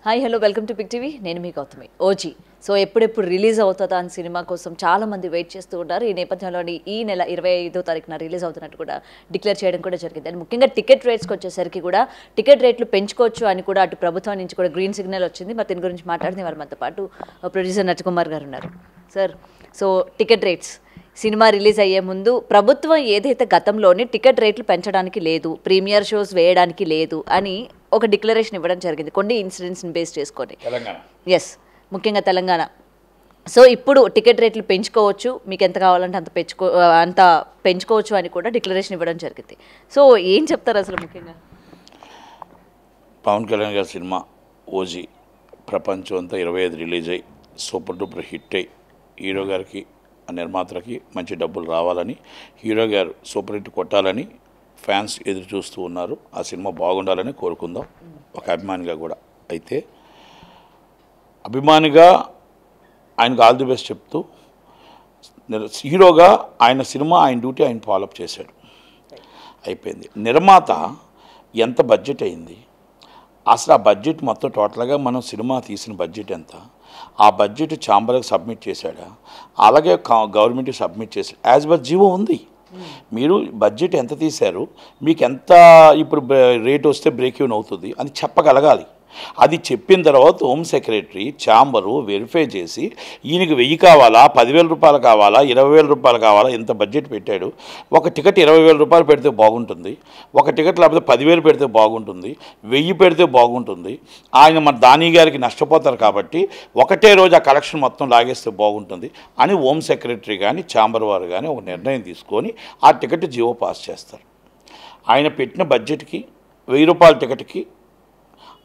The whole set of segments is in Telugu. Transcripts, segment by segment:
Hi hello welcome to big TV. నేను మీ గౌతమి. ఓజీ సో ఎప్పుడెప్పుడు రిలీజ్ అవుతుందా అని సినిమా కోసం చాలా మంది వెయిట్ చేస్తూ ఉన్నారు. ఈ నేపథ్యంలోని ఈ నెల 25వ తారీఖున రిలీజ్ అవుతున్నట్టు కూడా డిక్లేర్ చేయడం కూడా జరిగింది. అండ్ ముఖ్యంగా టికెట్ రేట్స్కి వచ్చేసరికి కూడా టికెట్ రేట్లు పెంచుకోవచ్చు అని కూడా అటు ప్రభుత్వం నుంచి కూడా గ్రీన్ సిగ్నల్ వచ్చింది. మరి దీని గురించి మాట్లాడిన వారు మనతో పాటు ప్రొడ్యూసర్ నటకుమార్ గారు ఉన్నారు. Sir, so ticket rates cinema release అయ్యే ముందు ప్రభుత్వం ఏదైతే గతంలోనే టికెట్ రేట్లు పెంచడానికి లేదు, ప్రీమియర్ షోస్ వేయడానికి లేదు అని ఒక డిక్లరేషన్ ఇవ్వడం జరిగింది కొన్ని ఇన్సిడెంట్స్ని బేస్ చేసుకొని. ఎస్, ముఖ్యంగా తెలంగాణ. సో ఇప్పుడు టికెట్ రేట్లు పెంచుకోవచ్చు, మీకు ఎంత కావాలంటే అంత పెంచుకోవచ్చు అని కూడా డిక్లరేషన్ ఇవ్వడం జరిగింది. సో ఏం చెప్తారు అసలు ముఖ్యంగా? పవన్ కళ్యాణ్ గారి సినిమా ఓజీ ప్రపంచం అంతా 25 రిలీజ్ అయ్యి సూపర్ డూపర్ హిట్ అయ్యి హీరో గారికి నిర్మాతలకి మంచి డబ్బులు రావాలని, హీరో గారు సూపర్ హిట్ కొట్టాలని ఫ్యాన్స్ ఎదురు చూస్తూ ఉన్నారు. ఆ సినిమా బాగుండాలని కోరుకుందాం ఒక అభిమానిగా కూడా. అయితే అభిమానిగా ఆయనకు ఆల్ ది బెస్ట్ చెప్తూ, హీరోగా ఆయన సినిమా ఆయన డ్యూటీ ఆయన ఫాలోఅప్ చేశాడు, అయిపోయింది. నిర్మాత ఎంత బడ్జెట్ అయింది, అసలు ఆ బడ్జెట్ మొత్తం టోటల్గా మనం సినిమా తీసిన బడ్జెట్ ఎంత, ఆ బడ్జెట్ ఛాంబర్కి సబ్మిట్ చేశాడా, అలాగే గవర్నమెంట్కి సబ్మిట్ చేశాడు. యాజ్ పర్ జీవో ఉంది. మీరు బడ్జెట్ ఎంత తీశారు, మీకు ఎంత ఇప్పుడు రేట్ వస్తే బ్రేక్ ఈవెన్ అవుతుంది అని చెప్పగలగాలి. అది చెప్పిన తర్వాత హోమ్ సెక్రటరీ ఛాంబరు వెరిఫై చేసి ఈయనకి 1000 కావాలా, 10,000 రూపాయలు కావాలా, 20,000 రూపాయలు కావాలా, ఇంత బడ్జెట్ పెట్టాడు. ఒక టికెట్ 20,000 రూపాయలు పెడితే బాగుంటుంది, ఒక టికెట్ లేకపోతే 10,000 పెడితే బాగుంటుంది, 1000 పెడితే బాగుంటుంది. ఆయన మన దాని గారికి నష్టపోతారు కాబట్టి ఒకటే రోజు ఆ కలెక్షన్ మొత్తం లాగేస్తే బాగుంటుంది అని హోమ్ సెక్రటరీ కానీ ఛాంబర్ వారు కానీ ఒక నిర్ణయం తీసుకొని ఆ టికెట్ జీవో పాస్ చేస్తారు. ఆయన పెట్టిన బడ్జెట్కి 1000 రూపాయల టికెట్కి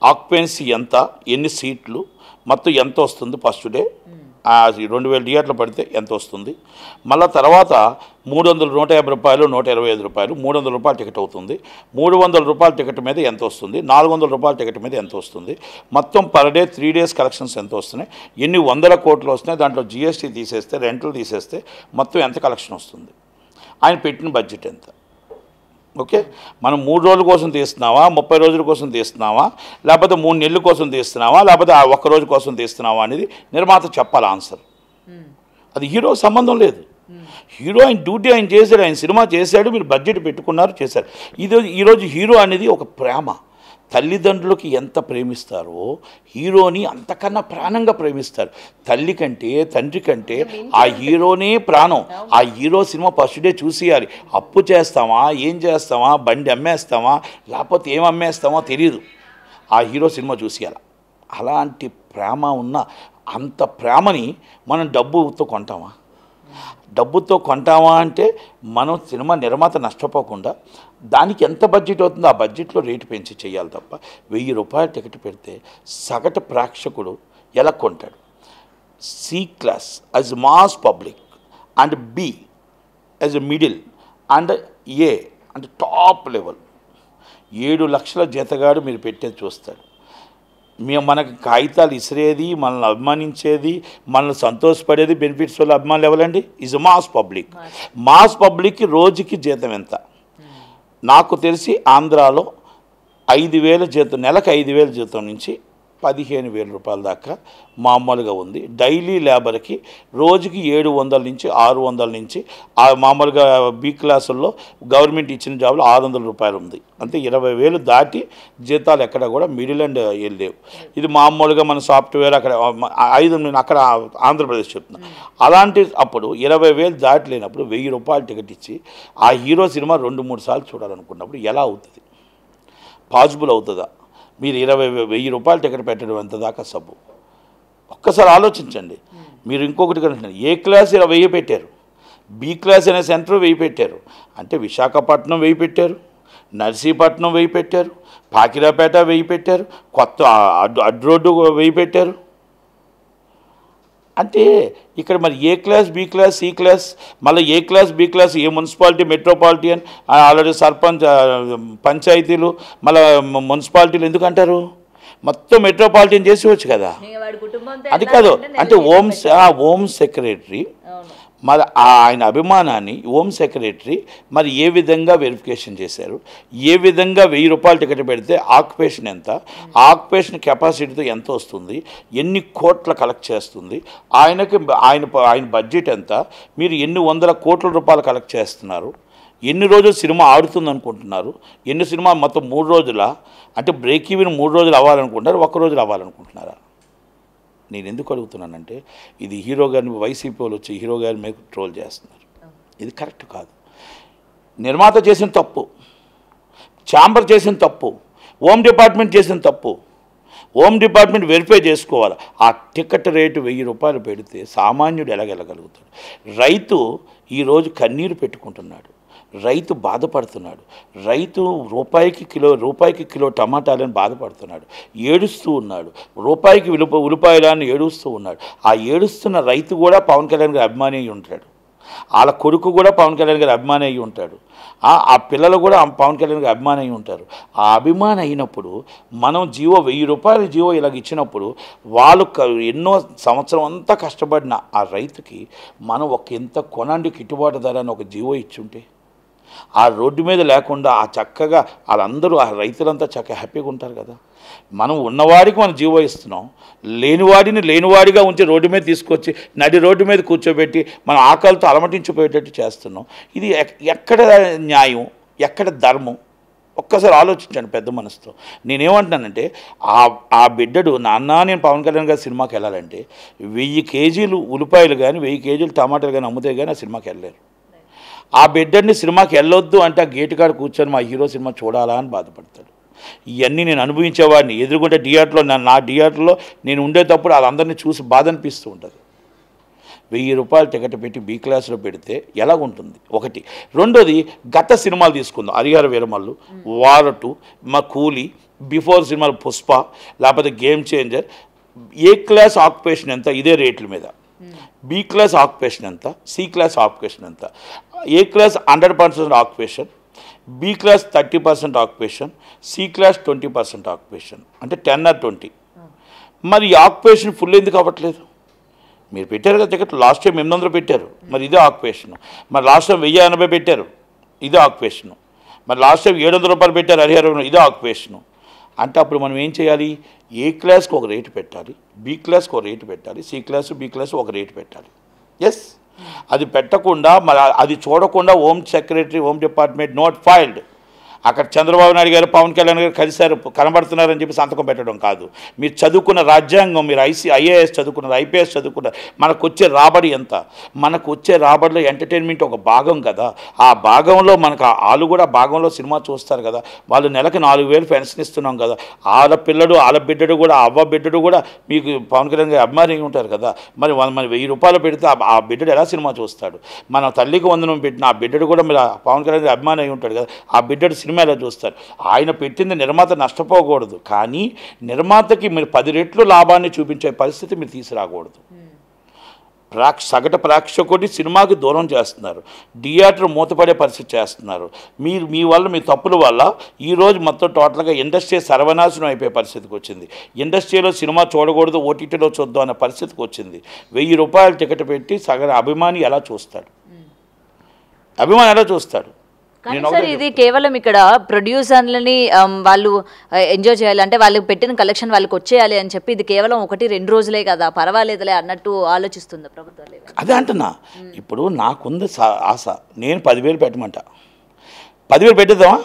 ఆక్యుపెన్సీ ఎంత, ఎన్ని సీట్లు, మొత్తం ఎంత వస్తుంది, ఫస్ట్ డే 2000 థియేటర్లు పడితే ఎంత వస్తుంది, మళ్ళీ తర్వాత 300 150 రూపాయలు 125 రూపాయలు 300 రూపాయల టికెట్ అవుతుంది. 300 రూపాయల టికెట్ మీద ఎంత వస్తుంది, 400 రూపాయల టికెట్ మీద ఎంత వస్తుంది, మొత్తం పర్ డే 3 డేస్ కలెక్షన్స్ ఎంత వస్తున్నాయి, ఎన్ని వందల కోట్లు వస్తున్నాయి, దాంట్లో జిఎస్టీ తీసేస్తే రెంట్లు తీసేస్తే మొత్తం ఎంత కలెక్షన్ వస్తుంది, ఆయన పెట్టిన బడ్జెట్ ఎంత. ఓకే, మనం 3 రోజుల కోసం తీస్తున్నావా, 30 రోజుల కోసం తీస్తున్నావా, లేకపోతే 3 నెలల కోసం తీస్తున్నావా, లేకపోతే ఆ ఒక్క రోజు కోసం తీస్తున్నావా అనేది నిర్మాత చెప్పాలి ఆన్సర్. అది హీరో సంబంధం లేదు. హీరో ఆయన డ్యూటీ ఆయన చేశాడు, ఆయన సినిమా చేశాడు, మీరు బడ్జెట్ పెట్టుకున్నారు, చేశారు. ఈరోజు హీరో అనేది ఒక ప్రేమ. తల్లిదండ్రులకి ఎంత ప్రేమిస్తారో హీరోని అంతకన్నా ప్రాణంగా ప్రేమిస్తారు. తల్లి కంటే తండ్రి కంటే ఆ హీరోనే ప్రాణం. ఆ హీరో సినిమా ఫస్ట్ డే చూసేయాలి. అప్పు చేస్తామా, ఏం చేస్తామా, బండి అమ్మేస్తామా, లేకపోతే ఏం అమ్మేస్తామో తెలియదు, ఆ హీరో సినిమా చూసేయాలి. అలాంటి ప్రేమ ఉన్న అంత ప్రేమని మనం డబ్బుతో కొంటామా? డబ్బుతో కొంటామా అంటే మనం సినిమా నిర్మాత నష్టపోకుండా దానికి ఎంత బడ్జెట్ అవుతుందో ఆ బడ్జెట్లో రేటు పెంచి చేయాలి తప్ప 1000 రూపాయల టికెట్ పెడితే సగటు ప్రేక్షకుడు ఎలా కొంటాడు? C class as mass public and B as a middle and A and top level 7 లక్షల జీతగాడు మీరు పెట్టేది చూస్తాడు. మనకి కాగితాలు ఇసిరేది, మనల్ని అభిమానించేది, మనల్ని సంతోషపడేది బెనిఫిట్స్ వల్ల అభిమానులు ఎవరండి? Is mass public. మాస్ పబ్లిక్కి రోజుకి జీతం ఎంత? నాకు తెలిసి ఆంధ్రాలో 5,000 జీతం, నెలకు 5,000 జీతం నుంచి 15,000 రూపాయల దాకా మామూలుగా ఉంది. డైలీ లేబర్కి రోజుకి 700 నుంచి 600 నుంచి మామూలుగా బి క్లాసుల్లో గవర్నమెంట్ ఇచ్చిన జాబ్లో 600 రూపాయలు ఉంది. అంటే 20,000 దాటి జీతాలు ఎక్కడ కూడా మిడిల్ అండ్ వెళ్ళలేవు. ఇది మామూలుగా మన సాఫ్ట్వేర్ అక్కడ 5 అక్కడ ఆంధ్రప్రదేశ్ చెప్తున్నాను. అలాంటి అప్పుడు 20,000 దాటి లేనప్పుడు 1000 రూపాయలు టికెట్ ఇచ్చి ఆ హీరో సినిమా 2-3 సార్లు చూడాలనుకున్నప్పుడు ఎలా అవుతుంది? పాసిబుల్ అవుతుందా? మీరు 20,000 రూపాయలు టికెట్ పెట్టడం ఎంత దాకా సబ్బు? ఒక్కసారి ఆలోచించండి. మీరు ఇంకొకటి కంటున్నారు, ఏ క్లాస్ 1000 పెట్టారు, బి క్లాస్ అనే సెంటర్ 1000 పెట్టారు, అంటే విశాఖపట్నం 1000 పెట్టారు, నర్సీపట్నం 1000 పెట్టారు, పాకిరాపేట 1000 పెట్టారు, కొత్త అడ్డు రోడ్డు 1000 పెట్టారు. అంటే ఇక్కడ మరి A class, B class, C class, మళ్ళీ A class, B class, A municipality, metropolitan, already sarpanch, పంచాయతీలు, మళ్ళీ మున్సిపాలిటీలు ఎందుకు అంటారు? మొత్తం మెట్రోపాలిటన్ చేసేవచ్చు కదా. అది కాదు, అంటే హోమ్ సెక్రటరీ మరి ఆయన అభిమానాన్ని హోమ్ సెక్రటరీ మరి ఏ విధంగా వెరిఫికేషన్ చేశారు, ఏ విధంగా 1000 రూపాయలు టికెట్ పెడితే ఆక్యుపేషన్ ఎంత, ఆక్యుపేషన్ కెపాసిటీతో ఎంత వస్తుంది, ఎన్ని కోట్ల కలెక్ట్ చేస్తుంది, ఆయన బడ్జెట్ ఎంత, మీరు ఎన్ని వందల కోట్ల రూపాయలు కలెక్ట్ చేస్తున్నారు, ఎన్ని రోజులు సినిమా ఆడుతుంది అనుకుంటున్నారు, ఎన్ని సినిమా మొత్తం 3 రోజుల అంటే బ్రేక్ ఈవెన్ 3 రోజులు అవ్వాలనుకుంటున్నారు, 1 రోజులు అవ్వాలనుకుంటున్నారా? నేను ఎందుకు అడుగుతున్నానంటే ఇది హీరో గారిని వైసీపీ వాళ్ళు వచ్చి హీరో గారి మీద ట్రోల్ చేస్తున్నారు. ఇది కరెక్ట్ కాదు. నిర్మాత చేసిన తప్పు, ఛాంబర్ చేసిన తప్పు, హోమ్ డిపార్ట్మెంట్ చేసిన తప్పు. హోమ్ డిపార్ట్మెంట్ వెరిఫై చేసుకోవాలి. ఆ టికెట్ రేటు 1000 రూపాయలు పెడితే సామాన్యుడు ఎలాగెళ్ళగలుగుతాడు? రైతు ఈరోజు కన్నీరు పెట్టుకుంటున్నాడు, రైతు బాధపడుతున్నాడు, రైతు రూపాయికి కిలో టమాటాలని బాధపడుతున్నాడు, ఏడుస్తూ ఉన్నాడు, రూపాయికి ఉల్లిపాయలని ఏడుస్తూ ఉన్నాడు. ఆ ఏడుస్తున్న రైతు కూడా పవన్ కళ్యాణ్ గారి అభిమాని అయి ఉంటాడు, వాళ్ళ కొడుకు కూడా పవన్ కళ్యాణ్ గారి అభిమాని అయి ఉంటాడు, ఆ పిల్లలు కూడా పవన్ కళ్యాణ్ గారి అభిమాని అయి ఉంటారు. ఆ అభిమాని అయినప్పుడు మనం 1000 రూపాయలు జీవో ఇలాగ ఇచ్చినప్పుడు వాళ్ళు ఎన్నో సంవత్సరం అంతా కష్టపడిన ఆ రైతుకి మనం ఎంత కొనండి గిట్టుబాటు ధర అని ఒక జీవో ఇచ్చుంటే ఆ రోడ్డు మీద లేకుండా ఆ చక్కగా వాళ్ళందరూ ఆ రైతులంతా చక్కగా హ్యాపీగా ఉంటారు కదా. మనం ఉన్నవాడికి మనం జీవో ఇస్తున్నాం, లేనివాడిని లేనివాడిగా ఉంచి రోడ్డు మీద తీసుకొచ్చి నడి రోడ్డు మీద కూర్చోబెట్టి మనం ఆకలితో అలమటించిపోయేటట్టు చేస్తున్నాం. ఇది ఎక్కడ న్యాయం, ఎక్కడ ధర్మం? ఒక్కసారి ఆలోచించండి పెద్ద మనసుతో. నేనేమంటున్నానంటే ఆ బిడ్డడు నాన్న నేను పవన్ కళ్యాణ్ గారి సినిమాకి వెళ్ళాలంటే 1000 కేజీలు ఉల్లిపాయలు కానీ 1000 కేజీలు టమాటాలు కానీ అమ్ముతే కానీ ఆ సినిమాకి వెళ్ళలేరు. ఆ బిడ్డని సినిమాకి వెళ్ళొద్దు అంటే ఆ గేటు కాడ కూర్చొని మా హీరో సినిమా చూడాలా అని బాధపడతాడు. ఇవన్నీ నేను అనుభవించేవాడిని. ఎదురుకుంటే థియేటర్లో నా థియేటర్లో నేను ఉండేటప్పుడు వాళ్ళందరినీ చూసి బాధ అనిపిస్తూ ఉంటుంది. 1000 రూపాయలు టికెట్ పెట్టి బీ క్లాస్లో పెడితే ఎలాగుంటుంది? ఒకటి. రెండోది, గత సినిమాలు తీసుకుందాం. హరిహర వీరమల్లు, వారటు, మా కూలీ, బిఫోర్ సినిమాలు పుష్ప, లేకపోతే Game Changer. A class occupation ఎంత? ఇదే రేట్ల మీద. బి క్లాస్ ఆక్యుపేషన్ ఎంత, సి క్లాస్ ఆక్యుపేషన్ ఎంత? A class 100% occupation, B class 30% occupation, C class 20% occupation. అంటే 10 or 20. మరి ఈ ఆక్యుపేషన్ ఫుల్ ఎందుకు అవ్వట్లేదు? మీరు పెట్టారు కదా టికెట్, లాస్ట్ టైం 800 పెట్టారు, మరి ఇదే ఆక్యుపేషన్. మరి లాస్ట్ టైం 1080 పెట్టారు, ఇదే ఆక్యుపేషను. మరి లాస్ట్ టైం 700 రూపాయలు పెట్టారు హరిహర, ఇదే ఆక్యుపేషను. అంటే అప్పుడు మనం ఏం చేయాలి? ఏ క్లాస్కి ఒక రేటు పెట్టాలి, బి క్లాస్కి ఒక రేటు పెట్టాలి, సి క్లాసు బి క్లాసు ఒక రేటు పెట్టాలి. ఎస్, అది పెట్టకుండా మరి అది చూడకుండా home secretary, home department note filed. అక్కడ చంద్రబాబు నాయుడు గారు పవన్ కళ్యాణ్ గారు కలిశారు, కనబడుతున్నారని చెప్పి సంతకం పెట్టడం కాదు. మీరు చదువుకున్న రాజ్యాంగం, మీరు ఐఏఎస్ చదువుకున్నారు, ఐపీఎస్ చదువుకున్నారు. మనకు వచ్చే రాబడి ఎంత? మనకు వచ్చే రాబడిలో ఎంటర్టైన్మెంట్ ఒక భాగం కదా. ఆ భాగంలో మనకు వాళ్ళు కూడా భాగంలో సినిమా చూస్తారు కదా. వాళ్ళు నెలకు 4000 పెన్షన్ ఇస్తున్నాం కదా. ఆడపిల్లడు ఆడబిడ్డడు కూడా, అవ్వ బిడ్డడు కూడా మీకు పవన్ కళ్యాణ్ గారు అభిమాని ఉంటారు కదా. మరి 1000 రూపాయలు పెడితే ఆ బిడ్డడు ఎలా సినిమా చూస్తాడు? మన తల్లికి వందనం పెట్టిన ఆ బిడ్డడు కూడా మీరు పవన్ కళ్యాణ్ గారు అభిమాని అయి ఉంటాడు కదా. ఆ బిడ్డడు సినిమా ఎలా చూస్తారు? ఆయన పెట్టింది నిర్మాత నష్టపోకూడదు, కానీ నిర్మాతకి మీరు 10 రెట్లు లాభాన్ని చూపించే పరిస్థితి మీరు తీసుకురాకూడదు. సగటు ప్రేక్షకుడి సినిమాకి దూరం చేస్తున్నారు, థియేటర్ మూతపడే పరిస్థితి చేస్తున్నారు. మీ వల్ల, మీ తప్పుల వల్ల ఈరోజు మొత్తం టోటల్గా ఇండస్ట్రీ సర్వనాశనం అయిపోయే పరిస్థితికి వచ్చింది. ఇండస్ట్రీలో సినిమా చూడకూడదు, ఓటీటీలో చూద్దాం అనే పరిస్థితికి వచ్చింది. 1000 రూపాయలు టికెట్ పెట్టి సగటు అభిమాని ఎలా చూస్తాడు? అభిమాని ఎలా చూస్తాడు? సార్, ఇది కేవలం ఇక్కడ ప్రొడ్యూసర్లని వాళ్ళు ఎంజాయ్ చేయాలి అంటే వాళ్ళు పెట్టిన కలెక్షన్ వాళ్ళకి వచ్చేయాలి అని చెప్పి ఇది కేవలం 1-2 రోజులే కదా, పర్వాలేదులే అన్నట్టు ఆలోచిస్తుంది ప్రభుత్వం. అదే అంటున్నా. ఇప్పుడు నాకుంది ఆశ, నేను 10,000 పెట్టమంట. 10,000 పెట్టేద్దామా?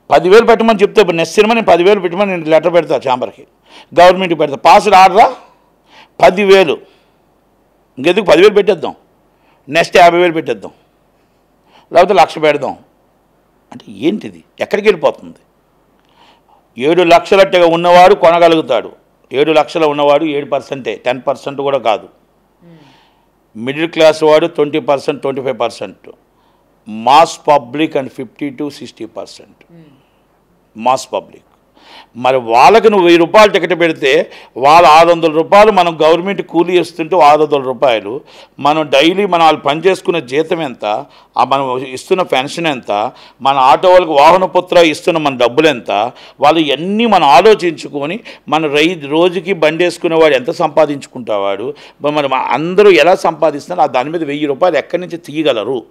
10,000 పెట్టమని చెప్తే ఇప్పుడు నెక్స్ట్ సినిమా నేను 10,000 పెట్టమని నేను లెటర్ పెడతా, ఛాంబర్కి, గవర్నమెంట్కి పెడతా. పాస్డ్ ఆర్డరా? 10,000. ఇంకెందుకు 10,000 పెట్టేద్దాం, నెక్స్ట్ 50,000 పెట్టేద్దాం, లేకపోతే 1,00,000 పెడదాం. అంటే ఏంటిది? ఎక్కడికి వెళ్ళిపోతుంది? 7 లక్షలట్టుగా ఉన్నవాడు కొనగలుగుతాడు. 7 లక్షలు ఉన్నవాడు 7%, 10% కూడా కాదు. మిడిల్ క్లాస్ వాడు 20%, 25%. Mass public and 50 to 60%. Mass public. మరి వాళ్ళకి నువ్వు 1000 రూపాయలు టికెట్ పెడితే వాళ్ళు 600 రూపాయలు మనం గవర్నమెంట్ కూలీ ఇస్తుంటే 600 రూపాయలు మనం డైలీ మనం వాళ్ళు పనిచేసుకునే జీతం ఎంత, మనం ఇస్తున్న పెన్షన్ ఎంత, మన ఆటో వాళ్ళకి వాహనపుత్ర ఇస్తున్న మన డబ్బులు ఎంత, వాళ్ళు ఇవన్నీ మనం ఆలోచించుకొని మన రోజుకి బండి వేసుకునేవాడు ఎంత సంపాదించుకుంటావాడు, మరి అందరూ ఎలా సంపాదిస్తున్నారు, దాని మీద 1000 రూపాయలు ఎక్కడి నుంచి తీయగలరు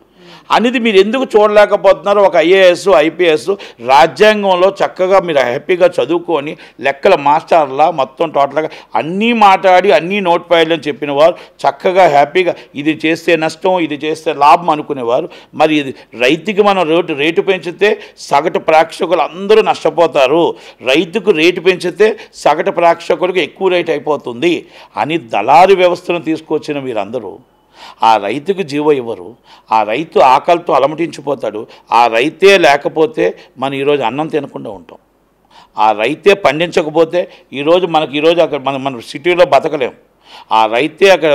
అనేది మీరు ఎందుకు చూడలేకపోతున్నారు? ఒక ఐఏఎస్ ఐపీఎస్ రాజ్యాంగంలో చక్కగా మీరు హ్యాపీగా చదువుకొని లెక్కల మాస్టర్లా మొత్తం టోటల్గా అన్నీ మాట్లాడి అన్నీ నోట్ పాయింట్లు అని చెప్పిన వారు చక్కగా హ్యాపీగా ఇది చేస్తే నష్టం ఇది చేస్తే లాభం అనుకునేవారు. మరి ఇది రైతుకి మనం రేటు పెంచితే సగటు ప్రేక్షకులు అందరూ నష్టపోతారు, రైతుకు రేటు పెంచితే సగటు ప్రేక్షకులకు ఎక్కువ రేటు అయిపోతుంది అని దళారు వ్యవస్థను తీసుకొచ్చిన మీరందరూ ఆ రైతుకు జీవో ఇవ్వరు. ఆ రైతు ఆకలితో అలమటించిపోతాడు. ఆ రైతే లేకపోతే మనం ఈరోజు అన్నం తినకుండా ఉంటాం. ఆ రైతే పండించకపోతే ఈరోజు అక్కడ మన సిటీలో బతకలేం. ఆ రైతే అక్కడ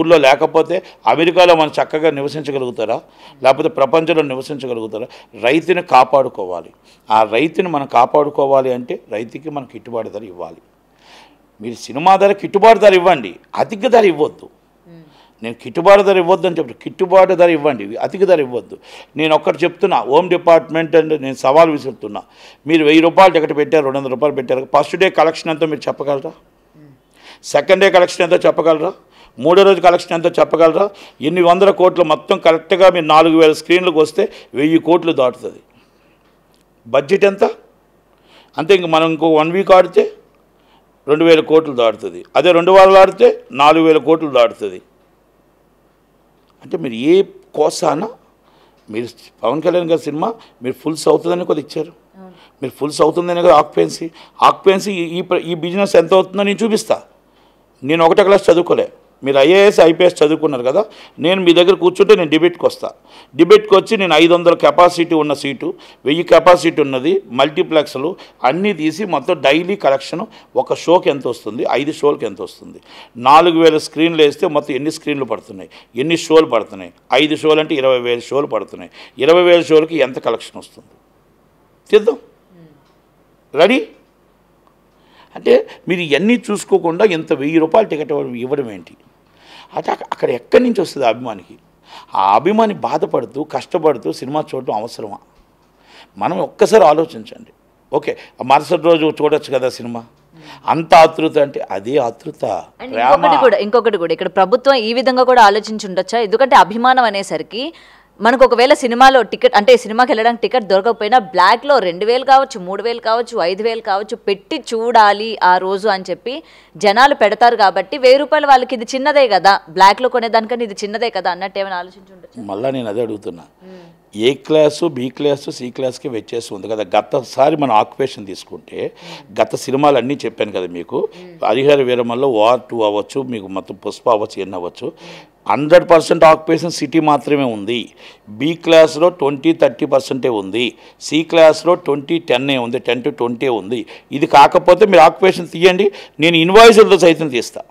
ఊళ్ళో లేకపోతే అమెరికాలో మనం చక్కగా నివసించగలుగుతారా, లేకపోతే ప్రపంచంలో నివసించగలుగుతారా? రైతుని కాపాడుకోవాలి. ఆ రైతుని మనం కాపాడుకోవాలి అంటే రైతుకి మనం గిట్టుబాటు ధర ఇవ్వాలి. మీరు సినిమా ధర గిట్టుబాటు ధర ఇవ్వండి, అధిక ధర ఇవ్వద్దు. నేను గిట్టుబాటు ధర ఇవ్వద్దు అని చెప్తాను, గిట్టుబాటు ధర ఇవ్వండి, అధిక ధర ఇవ్వద్దు. నేను ఒక్కటి చెప్తున్నా, హోమ్ డిపార్ట్మెంట్ అంటే నేను సవాల్ విసురుతున్నా. మీరు 1000 రూపాయలు టికెట్ పెట్టారు, 200 రూపాయలు పెట్టారు, ఫస్ట్ డే కలెక్షన్ ఎంతో మీరు చెప్పగలరా? సెకండ్ డే కలెక్షన్ ఎంతో చెప్పగలరా? మూడో రోజు కలెక్షన్ ఎంతో చెప్పగలరా? ఎన్ని వందల కోట్లు మొత్తం కరెక్ట్గా మీరు 4000 స్క్రీన్లకు వస్తే 1000 కోట్లు దాటుతుంది. బడ్జెట్ ఎంత? అంతే. ఇంక మనం ఇంకో 1 వీక్ ఆడితే 2000 కోట్లు దాటుతుంది. అదే 2 వారాలు ఆడితే 4000 కోట్లు దాటుతుంది. అంటే మీరు ఏ కోసాన మీరు పవన్ కళ్యాణ్ గారి సినిమా మీరు ఫుల్స్ అవుతుందని కూడా ఇచ్చారు. మీరు ఫుల్స్ అవుతుందని కదా ఆక్యుపెన్సీ ఈ బిజినెస్ ఎంత అవుతుందో నేను చూపిస్తా. నేను 1వ క్లాస్ చదువుకోలే, మీరు ఐఏఎస్ ఐపీఎస్ చదువుకున్నారు కదా. నేను మీ దగ్గర కూర్చుంటే నేను డిబేట్కి వస్తా. డిబేట్కి వచ్చి నేను 500 కెపాసిటీ ఉన్న సీటు, 1000 కెపాసిటీ ఉన్నది, మల్టీప్లెక్స్లు అన్నీ తీసి మొత్తం డైలీ కలెక్షన్ ఒక షోకి ఎంత వస్తుంది, 5 షోలకి ఎంత వస్తుంది, 4000 స్క్రీన్లు వేస్తే మొత్తం ఎన్ని స్క్రీన్లు పడుతున్నాయి, ఎన్ని షోలు పడుతున్నాయి, 5 షోలు అంటే 20,000 షోలు పడుతున్నాయి, 20,000 షోలకి ఎంత కలెక్షన్ వస్తుంది తీద్దాం. రెడీ? అంటే మీరు ఇవన్నీ చూసుకోకుండా ఇంత 1000 రూపాయలు టికెట్ ఇవ్వడం ఏంటి? అంటే అక్కడ ఎక్కడి నుంచి వస్తుంది అభిమానికి? ఆ అభిమాని బాధపడుతూ కష్టపడుతూ సినిమా చూడటం అవసరమా? మనం ఒక్కసారి ఆలోచించండి. ఓకే, మరుసటి రోజు చూడొచ్చు కదా సినిమా. అంత ఆతృత అంటే అదే ఆతృత. ఇంకొకటి కూడా ఇక్కడ ప్రభుత్వం ఈ విధంగా కూడా ఆలోచించి ఉండొచ్చా? ఎందుకంటే అభిమానం అనేసరికి మనకు ఒకవేళ సినిమాలో టికెట్ అంటే సినిమాకి వెళ్ళడానికి టికెట్ దొరకకపోయినా బ్లాక్లో 2000 కావచ్చు, 3000 కావచ్చు, 5000 కావచ్చు పెట్టి చూడాలి ఆ రోజు అని చెప్పి జనాలు పెడతారు. కాబట్టి 1000 రూపాయలు వాళ్ళకి ఇది చిన్నదే కదా, బ్లాక్లో కొనేదానికని ఇది చిన్నదే కదా అన్నట్టు ఏమైనా ఆలోచించి ఉండొచ్చు. మళ్ళీ నేను అదే అడుగుతున్నా, ఏ క్లాసు బి క్లాసు సి క్లాస్కి వ్యత్యాసం ఉంది కదా. గతసారి మనం ఆక్యుపేషన్ తీసుకుంటే గత సినిమాలు అన్నీ చెప్పాను కదా మీకు. హరిహర వీరమల్లో వార్ 2 అవ్వచ్చు, మీకు మొత్తం పుష్ప అవ్వచ్చు, ఎన్ని అవ్వచ్చు, 100% ఆక్యుపేషన్ సిటీ మాత్రమే ఉంది. బి క్లాస్లో 20-30% ఉంది, సి క్లాస్లో 20-10 ఉంది, 10-20 ఉంది. ఇది కాకపోతే మీరు ఆక్యుపేషన్ తీయండి, నేను ఇన్వాయిస్లతో సైతం తీస్తా.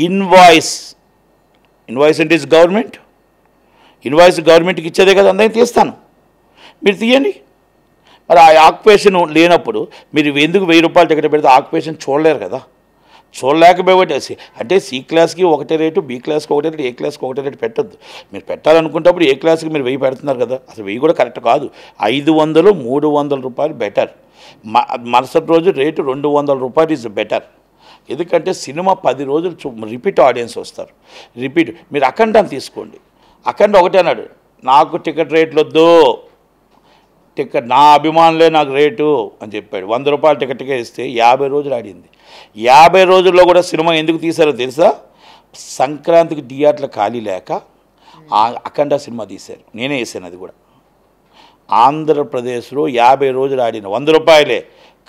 ఇన్వాయిస్ అంటే ఇస్ గవర్నమెంట్, ఇన్వాయిస్ గవర్నమెంట్కి ఇచ్చేదే కదా, అందరికీ తీస్తాను, మీరు తీయండి. మరి ఆ ఆక్యుపేషన్ లేనప్పుడు మీరు ఎందుకు 1000 రూపాయలు టికెట్ పెడితే ఆక్యుపేషన్ చూడలేరు కదా. చూడలేకపోయేసి అంటే సి క్లాస్కి ఒకటే రేటు, బి క్లాస్కి ఒకటే రేటు, ఏ క్లాస్కి ఒకటే రేటు పెట్టద్దు. మీరు పెట్టాలనుకుంటప్పుడు ఏ క్లాస్కి మీరు 1000 పెడుతున్నారు కదా, అసలు 1000 కూడా కరెక్ట్ కాదు. 500-300 రూపాయలు బెటర్. మరుసటి రోజు రేటు 200 రూపాయలు ఈజ్ బెటర్. ఎందుకంటే సినిమా 10 రోజులు రిపీట్ ఆడియన్స్ వస్తారు. రిపీట్. మీరు అఖండాన్ని తీసుకోండి, అఖండ ఒకటే అన్నాడు, నాకు టికెట్ రేట్లు వద్దు, టికెట్ నా అభిమానులే నాకు రేటు అని చెప్పాడు. 100 రూపాయల టికెట్గా ఇస్తే 50 రోజులు ఆడింది. 50 రోజుల్లో కూడా సినిమా ఎందుకు తీశారో తెలుసా? సంక్రాంతికి థియేటర్లు ఖాళీ లేక అఖండ సినిమా తీశారు. నేనే వేసాను అది కూడా. ఆంధ్రప్రదేశ్లో 50 రోజులు ఆడిన 100 రూపాయలే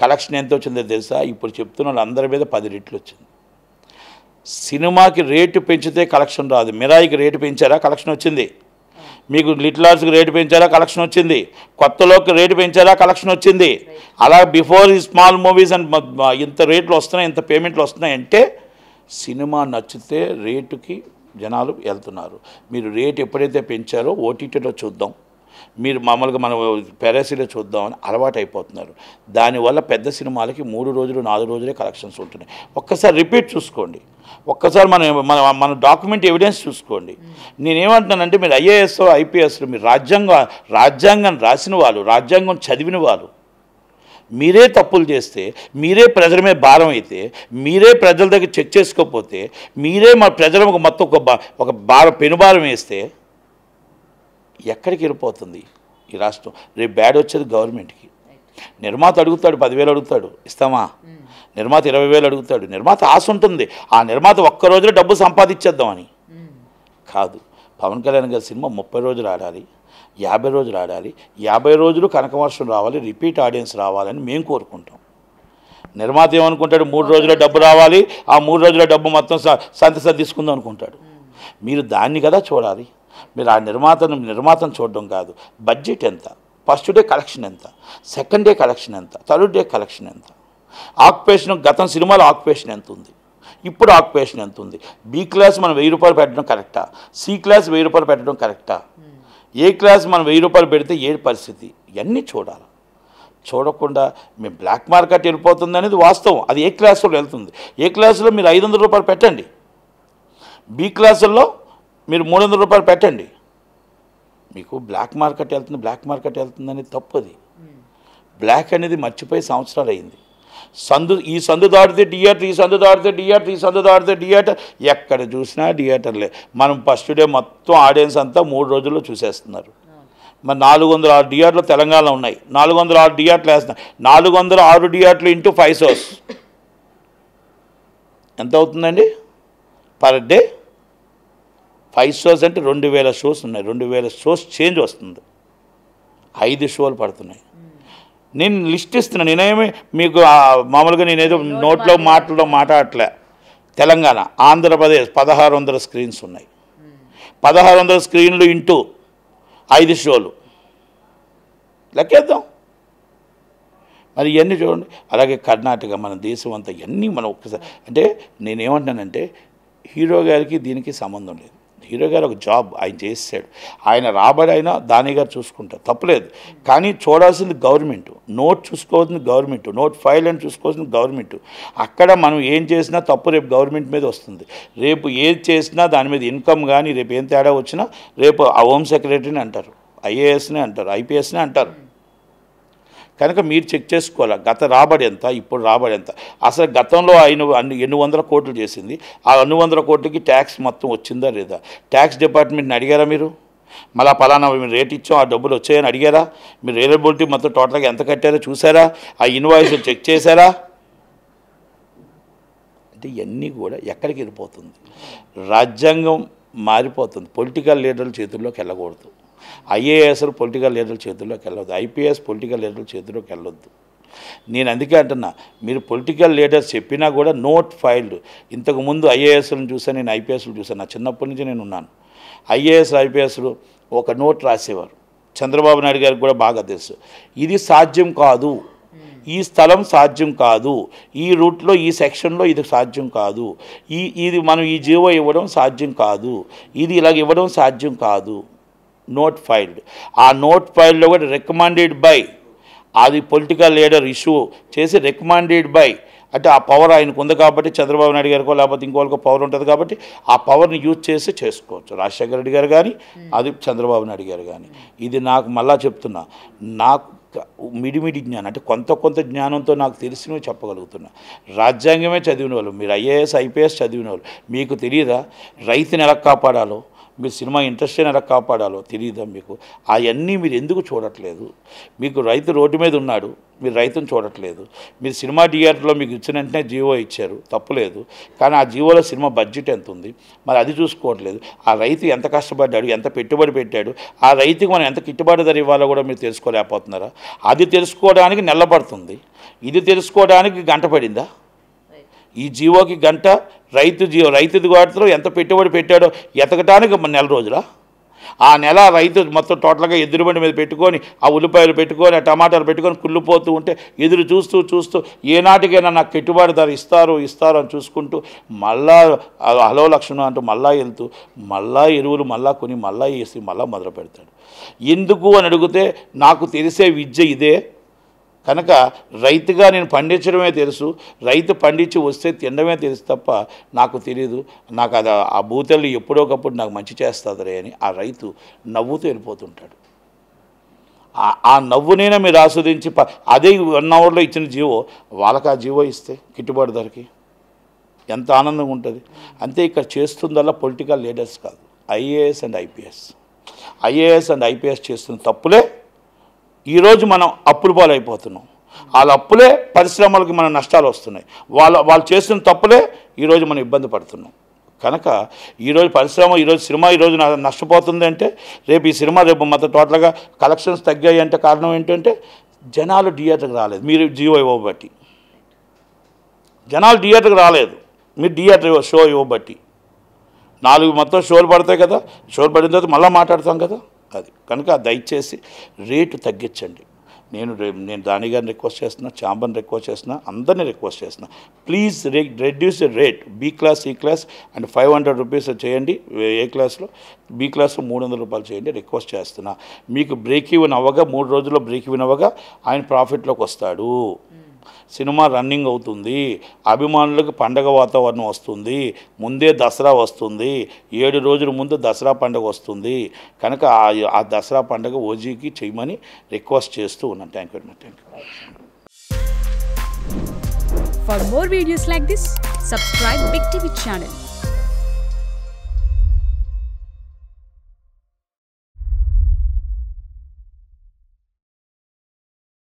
కలెక్షన్ ఎంత వచ్చిందో తెలుసా? ఇప్పుడు చెప్తున్న వాళ్ళందరి మీద 10 రెట్లు వచ్చింది. సినిమాకి రేటు పెంచితే కలెక్షన్ రాదు. మిరాయికి రేటు పెంచారా, కలెక్షన్ వచ్చింది. మీకు లిటిల్ ఆర్ట్స్కి రేటు పెంచారా, కలెక్షన్ వచ్చింది. కొత్తలోకి రేటు పెంచారా, కలెక్షన్ వచ్చింది. అలా బిఫోర్ ఈ స్మాల్ మూవీస్ అండ్ ఇంత రేట్లు వస్తున్నాయి, ఇంత పేమెంట్లు వస్తున్నాయంటే సినిమా నచ్చితే రేటుకి జనాలు వెళ్తున్నారు. మీరు రేటు ఎప్పుడైతే పెంచారో ఓటీటీలో చూద్దాం. మీరు మామూలుగా మనం పెరసీలో చూద్దామని అలవాటు అయిపోతున్నారు. దానివల్ల పెద్ద సినిమాలకి 3 రోజులు 4 రోజులే కలెక్షన్స్ ఉంటున్నాయి. ఒక్కసారి రిపీట్ చూసుకోండి, ఒక్కసారి మన డాక్యుమెంట్ ఎవిడెన్స్ చూసుకోండి. నేనేమంటున్నానంటే మీరు ఐఏఎస్ ఐపీఎస్లు మీరు రాజ్యాంగం రాసిన వాళ్ళు, రాజ్యాంగం చదివిన వాళ్ళు, మీరే తప్పులు చేస్తే, మీరే ప్రజల మీద భారం అయితే, మీరే ప్రజల దగ్గర చెక్ చేసుకోకపోతే, మీరే మా ప్రజలకు మొత్తం ఒక పెనుభారం వేస్తే ఎక్కడికి వెళ్ళిపోతుంది ఈ రాష్ట్రం? రేపు బ్యాడ్ వచ్చేది గవర్నమెంట్కి. నిర్మాత అడుగుతాడు 10,000 అడుగుతాడు, ఇస్తామా? నిర్మాత 20,000 అడుగుతాడు. నిర్మాత ఆశ ఉంటుంది, ఆ నిర్మాత ఒక్క రోజులో డబ్బు సంపాదించేద్దామని. కాదు, పవన్ కళ్యాణ్ గారి సినిమా 30 రోజులు ఆడాలి, 50 రోజులు ఆడాలి, 50 రోజులు కనకవర్షం రావాలి, రిపీట్ ఆడియన్స్ రావాలని మేము కోరుకుంటాం. నిర్మాత ఏమనుకుంటాడు? 3 రోజుల డబ్బు రావాలి, ఆ 3 రోజుల డబ్బు మొత్తం సర్దిసుకుందాం అనుకుంటాడు. మీరు దాన్ని కదా చూడాలి. మీరు ఆ నిర్మాతను చూడడం కాదు. బడ్జెట్ ఎంత, ఫస్ట్ డే కలెక్షన్ ఎంత, సెకండ్ డే కలెక్షన్ ఎంత, థర్డ్ డే కలెక్షన్ ఎంత, ఆక్యుపేషన్ గతం సినిమాలో ఆక్యుపేషన్ ఎంత ఉంది, ఇప్పుడు ఆక్యుపేషన్ ఎంత ఉంది, బి క్లాస్ మనం 1000 రూపాయలు పెట్టడం కరెక్టా, సి క్లాస్ 1000 రూపాయలు పెట్టడం కరెక్టా, ఏ క్లాస్ మనం 1000 రూపాయలు పెడితే ఏ పరిస్థితి, ఇవన్నీ చూడాలి. చూడకుండా మేము బ్లాక్ మార్కెట్ వెళ్ళిపోతుంది అనేది వాస్తవం. అది ఏ క్లాసులో వెళ్తుంది. ఏ క్లాసులో మీరు 500 రూపాయలు పెట్టండి, బి క్లాసుల్లో మీరు 300 రూపాయలు పెట్టండి. మీకు బ్లాక్ మార్కెట్ వెళ్తుంది అనేది తప్పది. బ్లాక్ అనేది మర్చిపోయి సంవత్సరాలు అయింది. ఈ సందు దాటితే థియేటర్, ఈ సందు దాటితే థియేటర్, ఈ సందు దాటితే థియేటర్, ఎక్కడ చూసినా థియేటర్లే. మనం ఫస్ట్ డే మొత్తం ఆడియన్స్ అంతా 3 రోజుల్లో చూసేస్తున్నారు. మరి 406 థియేటర్లు తెలంగాణలో ఉన్నాయి. 406 థియేటర్లు వేస్తున్నాయి. 406 థియేటర్లు ఇంటూ 5 షోస్ ఎంత అవుతుందండి పర్ డే? 5 షోస్ అంటే 2,000 షోస్ ఉన్నాయి. 2,000 షోస్ చేంజ్ వస్తుంది. 5 షోలు పడుతున్నాయి. నేను లిస్ట్ ఇస్తున్నాను. నేనేమి మీకు మామూలుగా నేనేదో నోట్లో మాట్లాడట్లే. తెలంగాణ, ఆంధ్రప్రదేశ్ 1,600 స్క్రీన్స్ ఉన్నాయి. 1,600 స్క్రీన్లు ఇంటూ 5 షోలు లెక్కేద్దాం. మరి ఇవన్నీ చూడండి. అలాగే కర్ణాటక, మన దేశం అంతా ఇవన్నీ మనం ఒక్కసారి అంటే నేనేమంటున్నానంటే హీరో గారికి దీనికి సంబంధం లేదు. హీరో గారు ఒక జాబ్ ఆయన చేసాడు. ఆయన రాబడి అయినా దాని గారు చూసుకుంటారు, తప్పలేదు. కానీ చూడాల్సింది గవర్నమెంట్. నోట్ చూసుకోవాల్సింది గవర్నమెంట్, నోట్ ఫైల్ అని చూసుకోవాల్సింది గవర్నమెంట్. అక్కడ మనం ఏం చేసినా తప్పు రేపు గవర్నమెంట్ మీద వస్తుంది. రేపు ఏది చేసినా దాని మీద ఇన్కమ్ కానీ రేపు ఏం తేడా వచ్చినా రేపు ఆ హోమ్ సెక్రటరీని అంటారు, ఐఏఎస్ని అంటారు, ఐపీఎస్ని అంటారు. కనుక మీరు చెక్ చేసుకోవాలి గత రాబడి ఎంత, ఇప్పుడు రాబడి ఎంత. అసలు గతంలో ఆయన ఎన్ని వందల కోట్లు చేసింది, ఆ 200 కోట్లకి ట్యాక్స్ మొత్తం వచ్చిందా లేదా? ట్యాక్స్ డిపార్ట్మెంట్ని అడిగారా మీరు? మళ్ళీ పలానా మీరు రేట్ ఇచ్చాం, ఆ డబ్బులు వచ్చాయని అడిగారా? మీరు రియలబిలిటీ మొత్తం టోటల్గా ఎంత కట్టారో చూసారా? ఆ ఇన్వాయిస్ చెక్ చేశారా? అంటే ఇవన్నీ కూడా ఎక్కడికి వెళ్ళిపోతుంది? రాజ్యాంగం మారిపోతుంది. పొలిటికల్ లీడర్ల చేతుల్లోకి వెళ్ళకూడదు. ఐఏఎస్లు పొలిటికల్ లీడర్ల చేతుల్లోకి వెళ్ళొద్దు. ఐపీఎస్ పొలిటికల్ లీడర్ల చేతుల్లోకి వెళ్ళొద్దు. నేను అందుకే అంటున్నా, మీరు పొలిటికల్ లీడర్స్ చెప్పినా కూడా నోట్ ఫైల్డ్. ఇంతకుముందు ఐఏఎస్లను చూసాను, నేను ఐపీఎస్లు చూసాను. నా చిన్నప్పటి నుంచి నేను ఉన్నాను. ఐఏఎస్ ఐపీఎస్లు ఒక నోట్ రాసేవారు. చంద్రబాబు నాయుడు గారికి కూడా బాగా తెలుసు. ఇది సాధ్యం కాదు, ఈ స్థలం సాధ్యం కాదు, ఈ రూట్లో ఈ సెక్షన్లో ఇది సాధ్యం కాదు, ఇది మనం ఈ జీవో ఇవ్వడం సాధ్యం కాదు, ఇది ఇలాగ ఇవ్వడం సాధ్యం కాదు. Note filed. ఆ నోట్ ఫైల్లో కూడా రికమెండెడ్ బై, అది పొలిటికల్ లీడర్ ఇష్యూ చేసి రికమెండెడ్ బై అంటే ఆ పవర్ ఆయనకు ఉంది కాబట్టి, చంద్రబాబు నాయుడు గారికో లేకపోతే ఇంకోళ్ళకో పవర్ ఉంటుంది కాబట్టి ఆ పవర్ని యూజ్ చేసి చేసుకోవచ్చు. రాజశేఖర రెడ్డి గారు కానీ, అది చంద్రబాబు నాయుడు గారు కానీ. ఇది నాకు మళ్ళా చెప్తున్నా, నాకు మిడిమిడి జ్ఞానం అంటే కొంత జ్ఞానంతో నాకు తెలిసినవి చెప్పగలుగుతున్నా. రాజ్యాంగమే చదివిన వాళ్ళు, మీరు ఐఏఎస్ ఐపీఎస్ చదివిన వాళ్ళు, మీకు తెలియదా రైతుని ఎలా కాపాడాలో, మీరు సినిమా ఇండస్ట్రీని ఎలా కాపాడాలో తెలియదా మీకు? అవన్నీ మీరు ఎందుకు చూడట్లేదు? మీకు రైతు రోడ్డు మీద ఉన్నాడు, మీరు రైతుని చూడట్లేదు. మీరు సినిమా థియేటర్లో మీకు ఇచ్చిన వెంటనే జీవో ఇచ్చారు, తప్పులేదు. కానీ ఆ జీవోలో సినిమా బడ్జెట్ ఎంత ఉంది మరి అది చూసుకోవట్లేదు. ఆ రైతు ఎంత కష్టపడ్డాడు, ఎంత పెట్టుబడి పెట్టాడు, ఆ రైతుకి మనం ఎంత గిట్టుబాటు ధర ఇవ్వాలో కూడా మీరు తెలుసుకోలేకపోతున్నారా? అది తెలుసుకోవడానికి నెల పడుతుంది, ఇది తెలుసుకోవడానికి గంట పడిందా? ఈ జీవోకి గంట, రైతుది వాటిలో ఎంత పెట్టుబడి పెట్టాడో ఎతకటానికి 4 రోజులా? ఆ నెల రైతు మొత్తం టోటల్గా ఎదురుబండి మీద పెట్టుకొని ఆ ఉల్లిపాయలు పెట్టుకొని ఆ టమాటాలు పెట్టుకొని కుళ్ళిపోతూ ఉంటే ఎదురు చూస్తూ ఏనాటికైనా నాకు గిట్టుబాటు ధర ఇస్తారు అని చూసుకుంటూ మళ్ళా హలో లక్షణం అంటూ మళ్ళా వెళ్తూ మళ్ళా ఎరువులు మళ్ళా కొని మళ్ళా వేసి మళ్ళా మొదలు పెడతాడు. ఎందుకు అని అడిగితే నాకు తెలిసే విద్య ఇదే, కనుక రైతుగా నేను పండించడమే తెలుసు, రైతు పండించి వస్తే తినడమే తెలుసు తప్ప నాకు తెలియదు, నాకు అది ఆ భూతల్లి ఎప్పుడోకప్పుడు నాకు మంచి చేస్తుందిరే అని ఆ రైతు నవ్వుతూ వెళ్ళిపోతుంటాడు. ఆ నవ్వునైనా మీరు ఆస్వాదించి అదే 1 అవర్లో ఇచ్చిన జీవో వాళ్ళకి ఆ జీవో ఇస్తే గిట్టుబాటు ధరకి ఎంత ఆనందంగా ఉంటుంది. అంతే ఇక్కడ చేస్తుందల్లా పొలిటికల్ లీడర్స్ కాదు, ఐఏఎస్ అండ్ ఐపీఎస్ చేస్తున్న తప్పులే ఈరోజు మనం అప్పుల పాలైపోతున్నాం. వాళ్ళ అప్పులే పరిశ్రమలకి మన నష్టాలు వస్తున్నాయి. వాళ్ళు చేస్తున్న తప్పులే ఈరోజు మనం ఇబ్బంది పడుతున్నాం. కనుక ఈరోజు పరిశ్రమ, ఈరోజు సినిమా ఈరోజు నష్టపోతుంది అంటే రేపు ఈ సినిమా రేపు మొత్తం టోటల్గా కలెక్షన్స్ తగ్గాయి అంటే కారణం ఏంటంటే జనాలు థియేటర్కి రాలేదు. మీరు జీవో ఇవ్వబట్టి జనాలు థియేటర్కి రాలేదు, మీరు థియేటర్ షో ఇవ్వబట్టి 4 మొత్తం షోలు పడతాయి కదా, షోలు పడిన తర్వాత మళ్ళీ మాట్లాడతాం కదా అది. కనుక దయచేసి రేటు తగ్గించండి. నేను దాని గారిని రిక్వెస్ట్ చేస్తున్నా, ఛాంబర్ని రిక్వెస్ట్ చేస్తున్నా, అందరినీ రిక్వెస్ట్ చేస్తున్నా, please reduce the rate. B class, C class and 500 rupees చేయండి ఏ క్లాస్లో, బి క్లాస్లో 300 రూపాయలు చేయండి రిక్వెస్ట్ చేస్తున్నా. మీకు బ్రేక్ ఈవెన్ అవ్వగా 3 రోజుల్లో బ్రేక్ ఈవెన్ అవ్వగా ఆయన ప్రాఫిట్లోకి వస్తాడు. సినిమా రన్నింగ్ అవుతుంది, అభిమానులకు పండగ వాతావరణం వస్తుంది, ముందే దసరా వస్తుంది, 7 రోజుల ముందు దసరా పండుగ వస్తుంది. కనుక ఆ దసరా పండుగ ఓజీకి చేయమని రిక్వెస్ట్ చేస్తూ ఉన్నాను. Thank you. For more videos like this, subscribe Big TV channel.